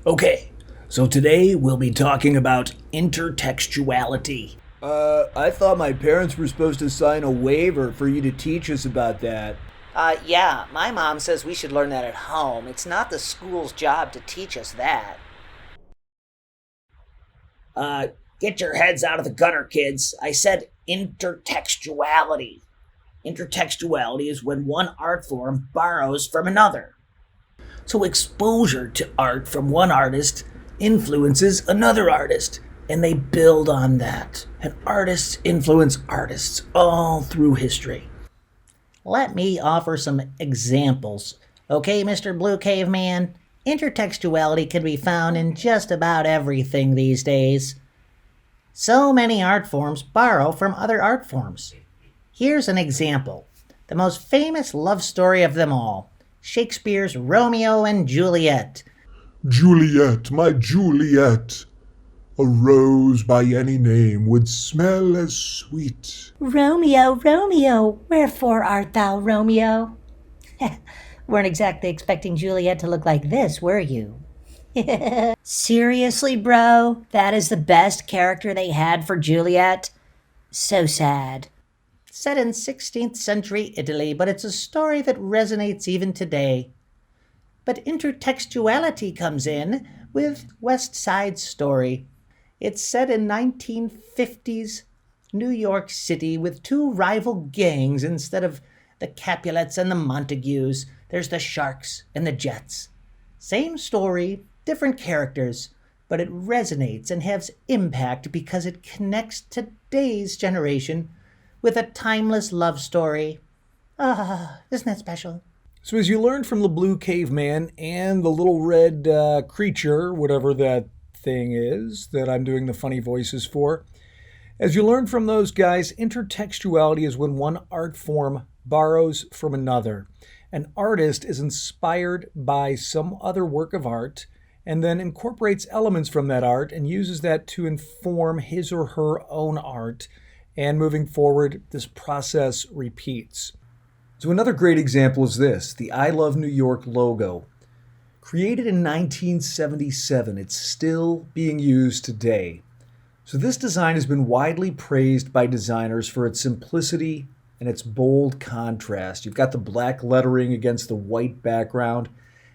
Okay, so today we'll be talking about intertextuality. I thought my parents were supposed to sign a waiver for you to teach us about that. Yeah, my mom says we should learn that at home. It's not the school's job to teach us that. Get your heads out of the gutter, kids. I said intertextuality. Intertextuality is when one art form borrows from another. So exposure to art from one artist influences another artist, and they build on that. And artists influence artists all through history. Let me offer some examples. Okay, Mr. Blue Caveman? Intertextuality can be found in just about everything these days. So many art forms borrow from other art forms. Here's an example. The most famous love story of them all, Shakespeare's Romeo and Juliet. Juliet, my Juliet, a rose by any name would smell as sweet. Romeo, Romeo, wherefore art thou, Romeo? Weren't exactly expecting Juliet to look like this, were you? Seriously, bro? That is the best character they had for Juliet? So sad. Set in 16th century Italy, but it's a story that resonates even today. But intertextuality comes in with West Side Story. It's set in 1950s New York City with two rival gangs instead of the Capulets and the Montagues. There's the Sharks and the Jets. Same story, different characters, but it resonates and has impact because it connects today's generation with a timeless love story. Isn't that special? So, as you learned from the Blue Caveman and the little red creature, whatever that thing is that I'm doing the funny voices for, as you learned from those guys, intertextuality is when one art form borrows from another. An artist is inspired by some other work of art and then incorporates elements from that art and uses that to inform his or her own art. And moving forward, this process repeats. So another great example is this, the I Love New York logo. Created in 1977, it's still being used today. So this design has been widely praised by designers for its simplicity and its bold contrast. You've got the black lettering against the white background,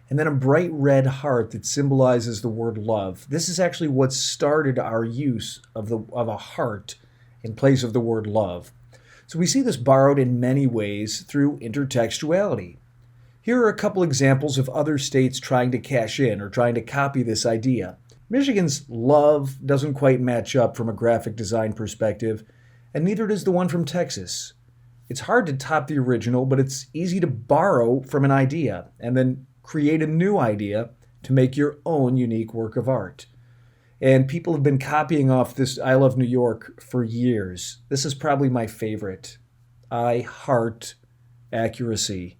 and then a bright red heart that symbolizes the word love. This is actually what started our use of a heart in place of the word love. So we see this borrowed in many ways through intertextuality. Here are a couple examples of other states trying to cash in or trying to copy this idea. Michigan's love doesn't quite match up from a graphic design perspective, and neither does the one from Texas. It's hard to top the original, but it's easy to borrow from an idea and then create a new idea to make your own unique work of art. And people have been copying off this I Love New York for years. This is probably my favorite. I heart accuracy.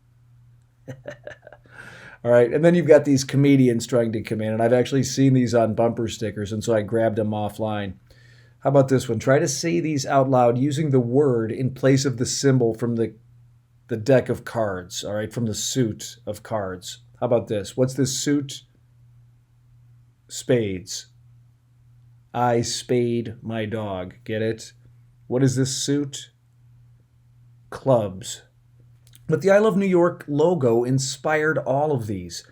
All right, and then you've got these comedians trying to come in, and I've actually seen these on bumper stickers, and so I grabbed them offline. How about this one? Try to say these out loud using the word in place of the symbol from the deck of cards, all right, from the suit of cards. How about this? What's this suit? Spades. I spade my dog. Get it? What is this suit? Clubs. But the I Love New York logo inspired all of these.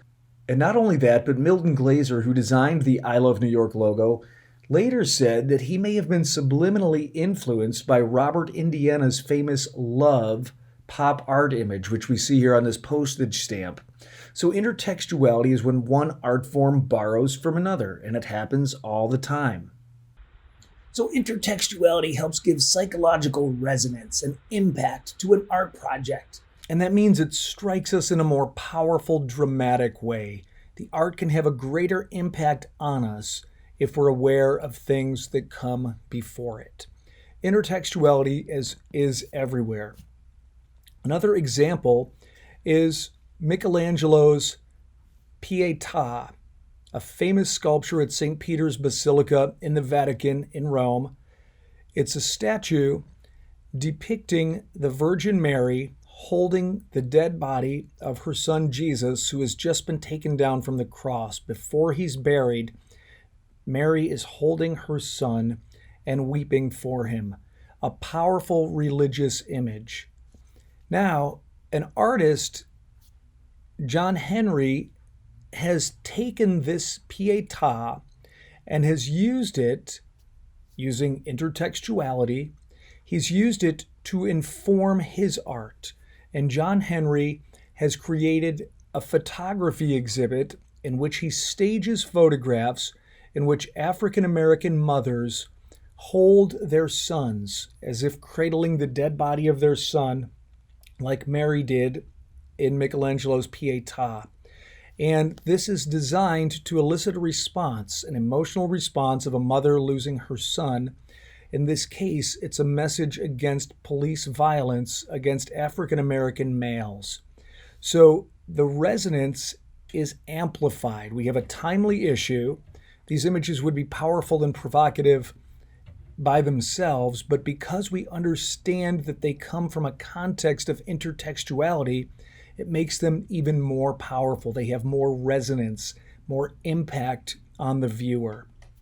And not only that, but Milton Glaser, who designed the I Love New York logo, later said that he may have been subliminally influenced by Robert Indiana's famous Love pop art image, which we see here on this postage stamp. So intertextuality is when one art form borrows from another, and it happens all the time. So intertextuality helps give psychological resonance and impact to an art project. And that means it strikes us in a more powerful, dramatic way. The art can have a greater impact on us if we're aware of things that come before it. Intertextuality is everywhere. Another example is Michelangelo's Pietà, a famous sculpture at St. Peter's Basilica in the Vatican in Rome. It's a statue depicting the Virgin Mary holding the dead body of her son Jesus, who has just been taken down from the cross. Before he's buried, Mary is holding her son and weeping for him. A powerful religious image. Now, an artist, John Henry, has taken this pietà and has used it, using intertextuality, he's used it to inform his art. And John Henry has created a photography exhibit in which he stages photographs in which African American mothers hold their sons as if cradling the dead body of their son, like Mary did in Michelangelo's Pietà. And this is designed to elicit a response, an emotional response of a mother losing her son. In this case, it's a message against police violence against African American males. So the resonance is amplified. We have a timely issue. These images would be powerful and provocative by themselves, but because we understand that they come from a context of intertextuality, it makes them even more powerful. They have more resonance, more impact on the viewer.